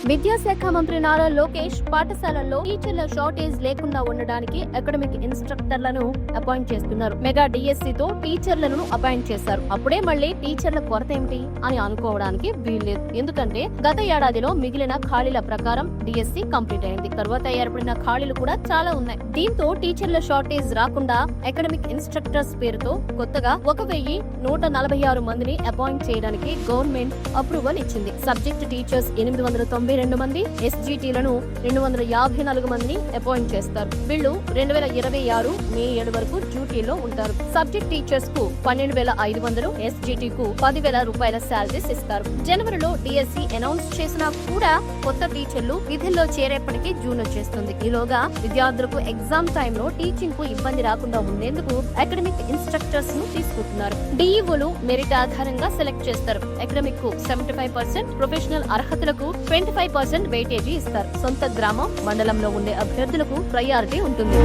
విద్యాశాఖ మంత్రి నారా లోకేష్ పాఠశాలల్లో టీచర్ల షార్టేజ్ లేకుండా ఉండడానికి అకాడమిక్ ఇన్స్ట్రక్టర్లను అపాయింట్ చేస్తున్నారు. మెగా డిఎస్సి తో టీచర్లను అపాయింట్ చేశారు. అప్పుడే మళ్ళీ టీచర్ల కొరత ఏమిటి అని అనుకోవడానికి వీల్లేదు. ఎందుకంటే గత ఏడాదిలో మిగిలిన ఖాళీల ప్రకారం డిఎస్సి కంప్లీట్ అయింది. తర్వాత ఏర్పడిన ఖాళీలు కూడా చాలా ఉన్నాయి. దీంతో టీచర్ల షార్టేజ్ రాకుండా అకాడమిక్ ఇన్స్ట్రక్టర్స్ పేరుతో కొత్తగా 1146 మందిని అపాయింట్ చేయడానికి గవర్నమెంట్ అప్రూవల్ ఇచ్చింది. సబ్జెక్ట్ టీచర్స్ 892 మంది, ఎస్జిటిలను 254 మందిని అపాయింట్ చేస్తారు. వీళ్ళు 2026 మే 7 వరకు డ్యూటీలో ఉంటారు. సబ్జెక్ట్ టీచర్స్ కు 12,500, ఎస్జిటి కు 10,000 రూపాయల శాలరీస్ ఇస్తారు. జనవరిలో డిఎస్సి అనౌన్స్ చేసినా కూడా కొత్త టీచర్లు విధుల్లో చేరేప్పటికీ జూన్ వచ్చేస్తుంది. ఈలోగా విద్యార్థులకు ఎగ్జామ్ టైంలో టీచింగ్ కు ఇబ్బంది రాకుండా ఉండేందుకు అకాడమిక్ ఇన్స్ట్రక్టర్స్ ను తీసుకుంటున్నారు. డిఈఓలు మెరిట్ ఆధారంగా సెలెక్ట్ చేస్తారు. అకాడమిక్ కు 75%, ప్రొఫెషనల్ అర్హతలకు 25% వెయిటేజీ ఇస్తారు. సొంత గ్రామం, మండలంలో ఉండే అభ్యర్థులకు ప్రయారిటీ ఉంటుంది.